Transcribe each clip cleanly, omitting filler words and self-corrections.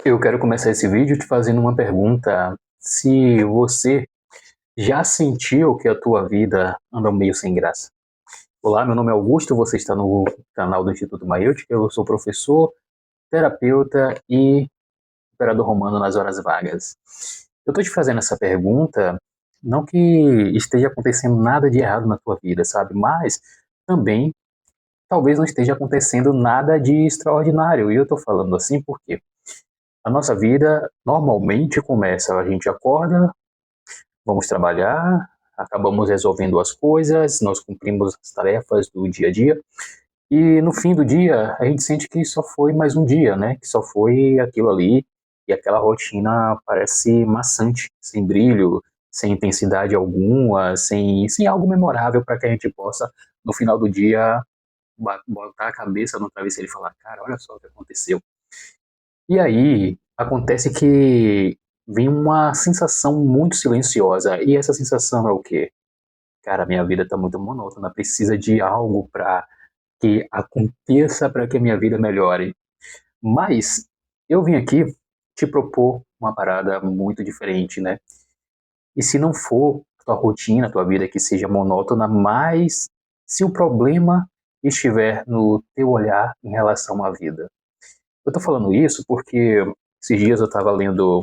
Eu quero começar esse vídeo te fazendo uma pergunta. Se você já sentiu que a tua vida anda meio sem graça? Olá, meu nome é Augusto, você está no canal do Instituto Maiotic, eu sou professor, terapeuta e operador romano nas horas vagas. Eu estou te fazendo essa pergunta, não que esteja acontecendo nada de errado na tua vida, sabe? Mas também talvez não esteja acontecendo nada de extraordinário. E eu estou falando assim porque a nossa vida normalmente começa, a gente acorda, vamos trabalhar, acabamos resolvendo as coisas, nós cumprimos as tarefas do dia a dia, e no fim do dia a gente sente que só foi mais um dia, né? Que só foi aquilo ali, e aquela rotina parece maçante, sem brilho, sem intensidade alguma, sem algo memorável para que a gente possa, no final do dia, botar a cabeça no travesseiro e falar, cara, olha só o que aconteceu. E aí, acontece que vem uma sensação muito silenciosa. E essa sensação é o quê? Cara, minha vida tá muito monótona, precisa de algo para que aconteça para que a minha vida melhore. Mas eu vim aqui te propor uma parada muito diferente, né? E se não for tua rotina, tua vida que seja monótona, mas se o problema estiver no teu olhar em relação à vida. Eu tô falando isso porque esses dias eu tava lendo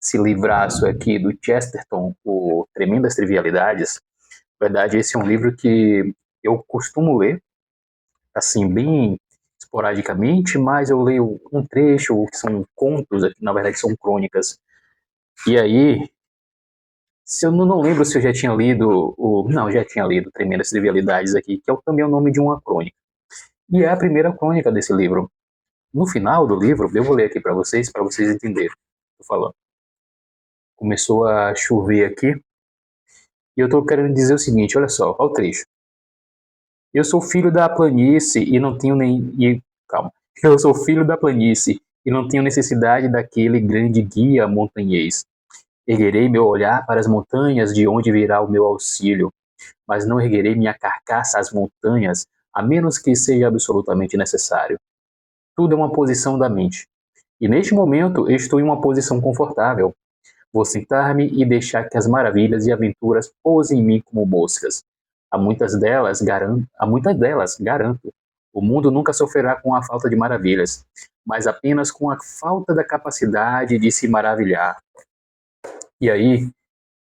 esse livraço aqui do Chesterton, o Tremendas Trivialidades. Na verdade, esse é um livro que eu costumo ler, assim, bem esporadicamente, mas eu leio um trecho, que são contos, aqui, na verdade são crônicas. E aí, se eu não lembro se eu já tinha lido, não, já tinha lido Tremendas Trivialidades aqui, que é também o nome de uma crônica. E é a primeira crônica desse livro. No final do livro, eu vou ler aqui para vocês entenderem o que eu tô falando. Começou a chover aqui, e eu estou querendo dizer o seguinte, olha só, olha o trecho. Eu sou filho da planície e não tenho nem... calma. Eu sou filho da planície e não tenho necessidade daquele grande guia montanhês. Erguerei meu olhar para as montanhas de onde virá o meu auxílio, mas não erguerei minha carcaça às montanhas, a menos que seja absolutamente necessário. Tudo é uma posição da mente. E neste momento eu estou em uma posição confortável. Vou sentar-me e deixar que as maravilhas e aventuras pousem em mim como moscas. Há muitas delas, garanto. O mundo nunca sofrerá com a falta de maravilhas, mas apenas com a falta da capacidade de se maravilhar. E aí,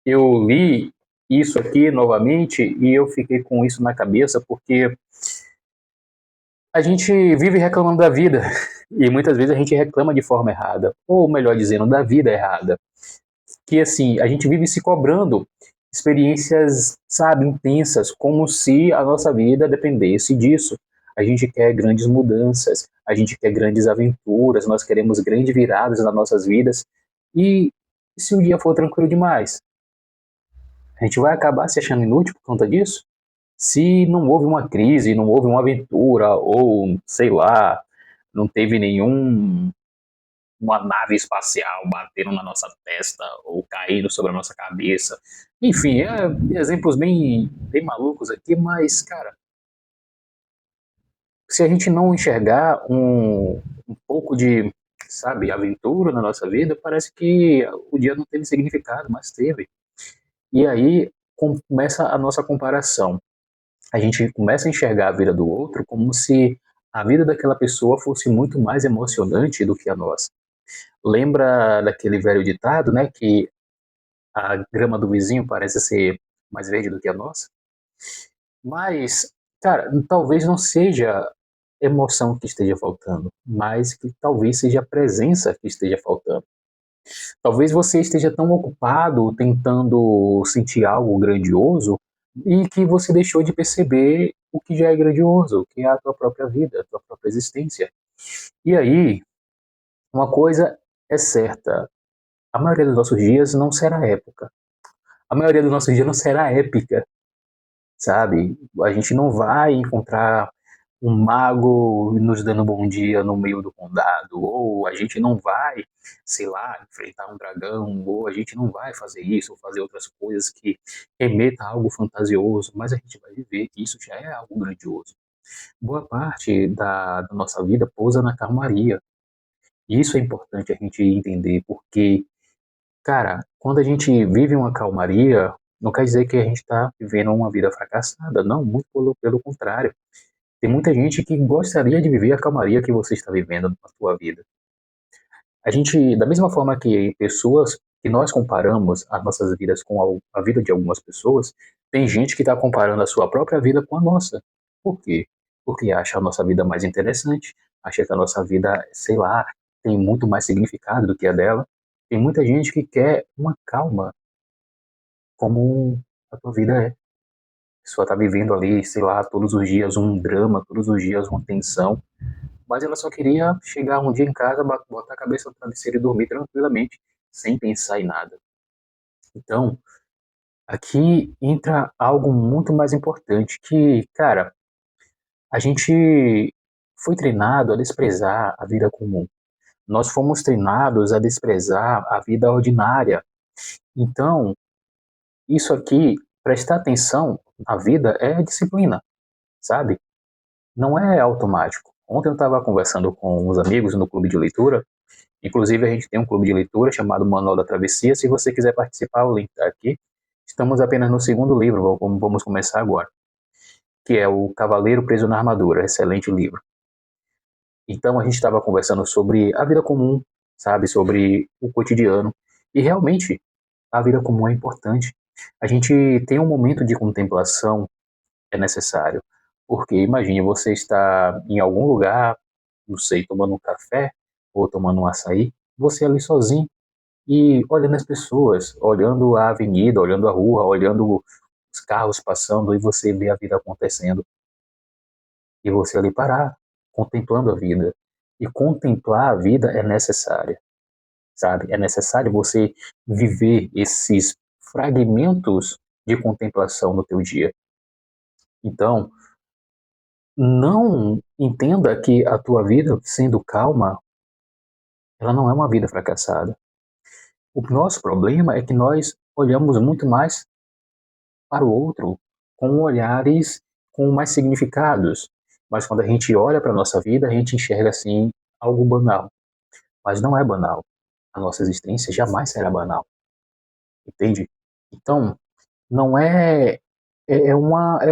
eu li isso aqui novamente e eu fiquei com isso na cabeça porque a gente vive reclamando da vida e muitas vezes a gente reclama de forma errada, ou melhor dizendo, da vida errada. Que assim, a gente vive se cobrando experiências, sabe, intensas, como se a nossa vida dependesse disso. A gente quer grandes mudanças, a gente quer grandes aventuras, nós queremos grandes viradas nas nossas vidas. E se o dia for tranquilo demais, a gente vai acabar se achando inútil por conta disso? Se não houve uma crise, não houve uma aventura, ou sei lá, não teve nenhum uma nave espacial batendo na nossa testa ou caindo sobre a nossa cabeça. Enfim, exemplos bem malucos aqui, mas, cara, se a gente não enxergar um pouco de, sabe, aventura na nossa vida, parece que o dia não teve significado, mas teve. E aí começa a nossa comparação. A gente começa a enxergar a vida do outro como se a vida daquela pessoa fosse muito mais emocionante do que a nossa. Lembra daquele velho ditado, né, que a grama do vizinho parece ser mais verde do que a nossa. Mas, cara, talvez não seja emoção que esteja faltando, mas que talvez seja a presença que esteja faltando. Talvez você esteja tão ocupado tentando sentir algo grandioso e que você deixou de perceber o que já é grandioso, que é a tua própria vida, a tua própria existência. E aí, uma coisa é certa, a maioria dos nossos dias não será época. A maioria dos nossos dias não será épica, sabe? A gente não vai encontrar um mago nos dando bom dia no meio do condado, ou a gente não vai, sei lá, enfrentar um dragão, ou a gente não vai fazer isso, ou fazer outras coisas que remeta a algo fantasioso, mas a gente vai viver que isso já é algo grandioso. Boa parte da nossa vida pousa na calmaria. E isso é importante a gente entender, porque, cara, quando a gente vive uma calmaria, não quer dizer que a gente está vivendo uma vida fracassada, não, muito pelo contrário. Tem muita gente que gostaria de viver a calmaria que você está vivendo na sua vida. A gente, da mesma forma que pessoas que nós comparamos as nossas vidas com a vida de algumas pessoas, tem gente que está comparando a sua própria vida com a nossa. Por quê? Porque acha a nossa vida mais interessante, acha que a nossa vida, sei lá, tem muito mais significado do que a dela. Tem muita gente que quer uma calma, como a tua vida é. A pessoa está vivendo ali, sei lá, todos os dias um drama, todos os dias uma tensão, mas ela só queria chegar um dia em casa, botar a cabeça no travesseiro e dormir tranquilamente, sem pensar em nada. Então, aqui entra algo muito mais importante, que, cara, a gente foi treinado a desprezar a vida comum. Nós fomos treinados a desprezar a vida ordinária. Então, isso aqui, prestar atenção na vida é disciplina, sabe? Não é automático. Ontem eu estava conversando com uns amigos no clube de leitura. Inclusive, a gente tem um clube de leitura chamado Manual da Travessia. Se você quiser participar, o link está aqui. Estamos apenas no segundo livro, vamos começar agora, que é o Cavaleiro Preso na Armadura. Excelente livro. Então, a gente estava conversando sobre a vida comum, sabe, sobre o cotidiano. E realmente, a vida comum é importante. A gente tem um momento de contemplação, é necessário. Porque imagine, você está em algum lugar, não sei, tomando um café ou tomando um açaí, você ali sozinho, e olhando as pessoas, olhando a avenida, olhando a rua, olhando os carros passando, e você vê a vida acontecendo. E você ali parar, contemplando a vida. E contemplar a vida é necessário, sabe? É necessário você viver esses fragmentos de contemplação no teu dia. Então, não entenda que a tua vida, sendo calma, ela não é uma vida fracassada. O nosso problema é que nós olhamos muito mais para o outro com olhares com mais significados. Mas quando a gente olha para a nossa vida, a gente enxerga assim algo banal. Mas não é banal. A nossa existência jamais será banal. Entende? Então, não é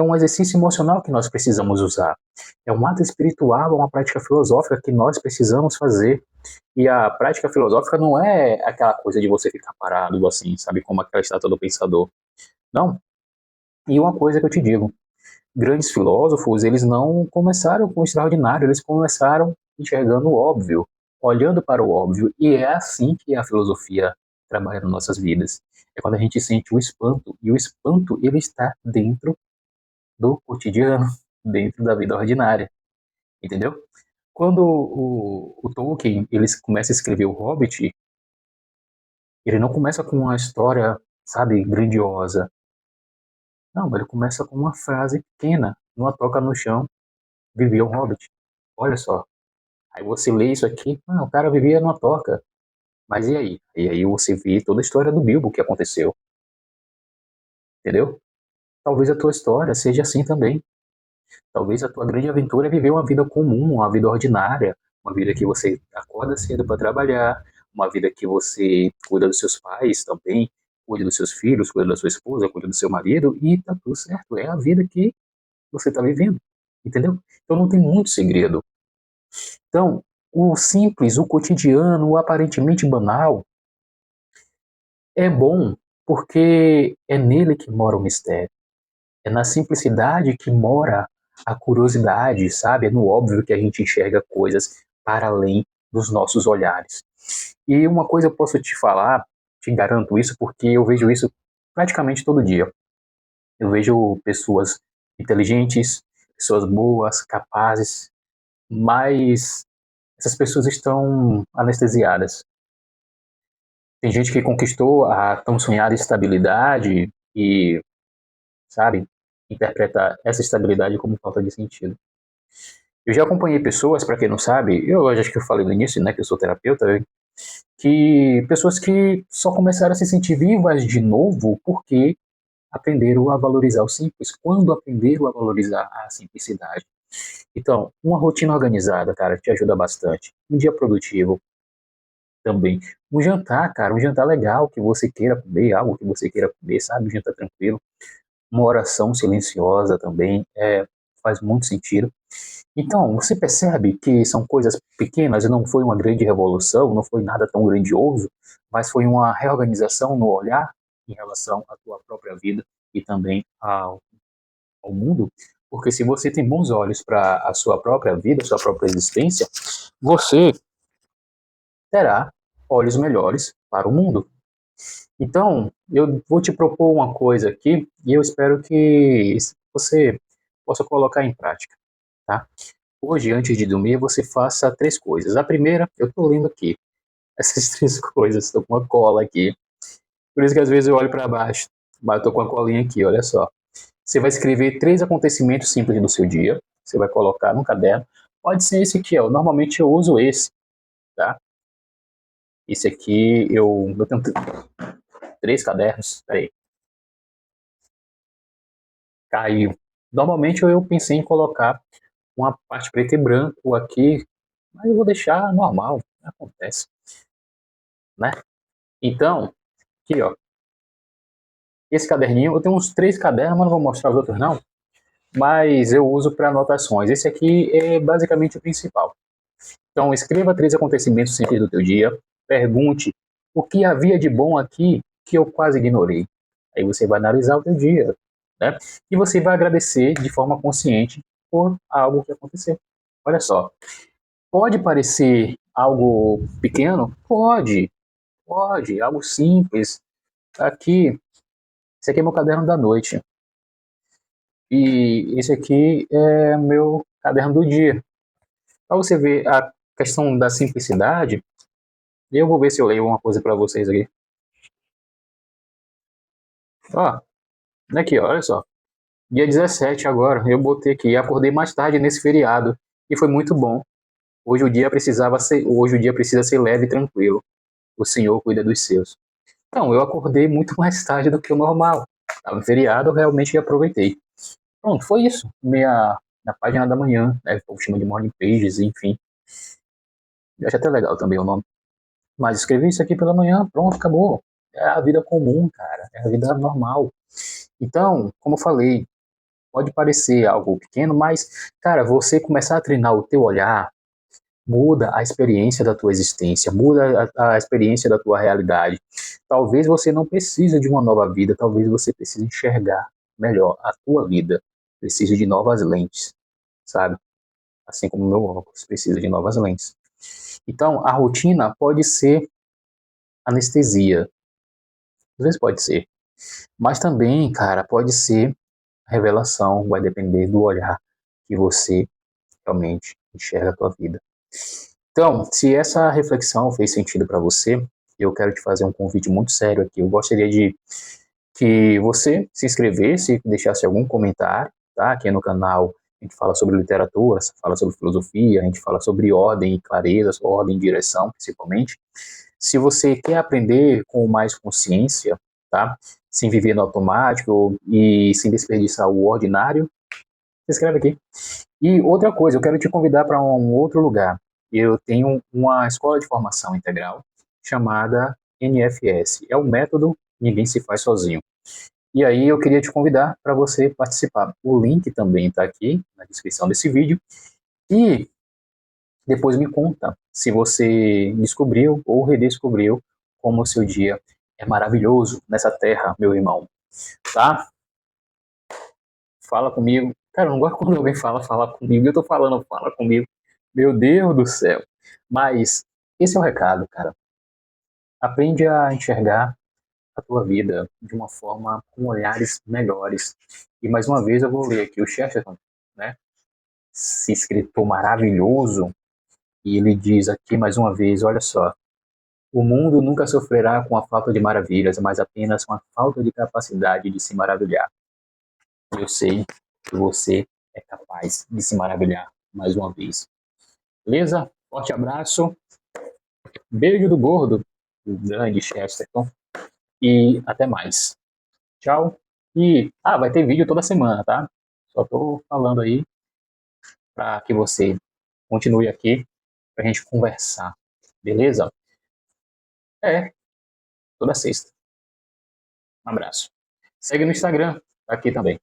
um exercício emocional que nós precisamos usar. É um ato espiritual, é uma prática filosófica que nós precisamos fazer. E a prática filosófica não é aquela coisa de você ficar parado assim, sabe, como aquela estátua do pensador. Não. E uma coisa que eu te digo, grandes filósofos, eles não começaram com o extraordinário, eles começaram enxergando o óbvio, olhando para o óbvio, e é assim que a filosofia trabalha nas nossas vidas. É quando a gente sente o espanto, e o espanto ele está dentro do cotidiano, dentro da vida ordinária, entendeu? Quando o Tolkien ele começa a escrever o Hobbit, ele não começa com uma história, sabe, grandiosa. Não, ele começa com uma frase pequena, numa toca no chão, vivia um hobbit. Olha só. Aí você lê isso aqui, o cara vivia numa toca. Mas e aí? E aí você vê toda a história do Bilbo que aconteceu, entendeu? Talvez a tua história seja assim também. Talvez a tua grande aventura é viver uma vida comum, uma vida ordinária, uma vida que você acorda cedo para trabalhar, uma vida que você cuida dos seus pais também, cuida dos seus filhos, cuida da sua esposa, cuida do seu marido e tá tudo certo. É a vida que você está vivendo, entendeu? Então não tem muito segredo. Então, o simples, o cotidiano, o aparentemente banal é bom porque é nele que mora o mistério. É na simplicidade que mora a curiosidade, sabe? É no óbvio que a gente enxerga coisas para além dos nossos olhares. E uma coisa eu posso te falar, te garanto isso, porque eu vejo isso praticamente todo dia. Eu vejo pessoas inteligentes, pessoas boas, capazes, mas essas pessoas estão anestesiadas. Tem gente que conquistou a tão sonhada estabilidade e, sabe, interpreta essa estabilidade como falta de sentido. Eu já acompanhei pessoas, para quem não sabe, eu acho que eu falei no início, né, que eu sou terapeuta, que pessoas que só começaram a se sentir vivas de novo porque aprenderam a valorizar o simples, quando aprenderam a valorizar a simplicidade. Então, uma rotina organizada, cara, te ajuda bastante. Um dia produtivo, também. Um jantar, cara, um jantar legal que você queira comer, algo que você queira comer, sabe? Um jantar tranquilo. Uma oração silenciosa também faz muito sentido. Então, você percebe que são coisas pequenas, não foi uma grande revolução, não foi nada tão grandioso, mas foi uma reorganização no olhar em relação à tua própria vida e também ao mundo. Porque se você tem bons olhos para a sua própria vida, a sua própria existência, você terá olhos melhores para o mundo. Então, eu vou te propor uma coisa aqui e eu espero que você possa colocar em prática, tá? Hoje, antes de dormir, você faça três coisas. A primeira, eu estou lendo aqui, essas três coisas, estou com uma cola aqui. Por isso que às vezes eu olho para baixo, mas eu estou com a colinha aqui, olha só. Você vai escrever três acontecimentos simples do seu dia, você vai colocar num caderno. Pode ser esse aqui, ó. Normalmente eu uso esse, tá? Esse aqui, eu tenho três cadernos. Peraí, caiu. Normalmente eu pensei em colocar uma parte preto e branco aqui, mas eu vou deixar normal, acontece, né? Então, aqui, ó, esse caderninho, eu tenho uns três cadernos, mas não vou mostrar os outros não, mas eu uso para anotações. Esse aqui é basicamente o principal. Então, escreva três acontecimentos simples do teu dia, pergunte o que havia de bom aqui que eu quase ignorei. Aí você vai analisar o teu dia, né? E você vai agradecer de forma consciente por algo que aconteceu. Olha só, pode parecer algo pequeno? Pode, algo simples. Aqui, esse aqui é meu caderno da noite. E esse aqui é meu caderno do dia. Para você ver a questão da simplicidade, eu vou ver se eu leio uma coisa para vocês aqui. Ó, aqui, ó, olha só. Dia 17 agora, eu botei aqui, acordei mais tarde nesse feriado e foi muito bom. Hoje o dia precisa ser leve e tranquilo. O Senhor cuida dos seus. Então, eu acordei muito mais tarde do que o normal. Estava feriado, eu realmente aproveitei. Pronto, foi isso. Na página da manhã, né? O povo chama de morning pages, enfim. Eu achei até legal também o nome. Mas escrevi isso aqui pela manhã, pronto, acabou. É a vida comum, cara. É a vida normal. Então, como eu falei, pode parecer algo pequeno, mas, cara, você começar a treinar o teu olhar, muda a experiência da tua existência, muda a experiência da tua realidade. Talvez você não precise de uma nova vida, talvez você precise enxergar melhor a tua vida, precise de novas lentes, sabe? Assim como o meu óculos precisa de novas lentes. Então, a rotina pode ser anestesia, às vezes pode ser, mas também, cara, pode ser revelação, vai depender do olhar que você realmente enxerga a tua vida. Então, se essa reflexão fez sentido para você, eu quero te fazer um convite muito sério aqui. Eu gostaria de que você se inscrevesse, deixasse algum comentário, tá? Aqui no canal a gente fala sobre literatura, fala sobre filosofia, a gente fala sobre ordem e clareza, ordem e direção, principalmente. Se você quer aprender com mais consciência, tá? Sem viver no automático e sem desperdiçar o ordinário, se inscreve aqui. E outra coisa, eu quero te convidar para um outro lugar. Eu tenho uma escola de formação integral chamada NFS. É o método Ninguém Se Faz Sozinho. E aí eu queria te convidar para você participar. O link também está aqui na descrição desse vídeo. E depois me conta se você descobriu ou redescobriu como o seu dia é maravilhoso nessa terra, meu irmão. Tá? Fala comigo. Cara, eu não gosto quando alguém fala comigo. Eu tô falando, fala comigo. Meu Deus do céu. Mas esse é o recado, cara. Aprende a enxergar a tua vida de uma forma com olhares melhores. E mais uma vez eu vou ler aqui o Chesterton, né? Esse escritor maravilhoso. E ele diz aqui mais uma vez, olha só. O mundo nunca sofrerá com a falta de maravilhas, mas apenas com a falta de capacidade de se maravilhar. Eu sei que você é capaz de se maravilhar mais uma vez. Beleza? Forte abraço. Beijo do gordo, do grande Chesterton. E até mais. Tchau. E, vai ter vídeo toda semana, tá? Só tô falando aí para que você continue aqui pra gente conversar. Beleza? É, toda sexta. Um abraço. Segue no Instagram, tá aqui também.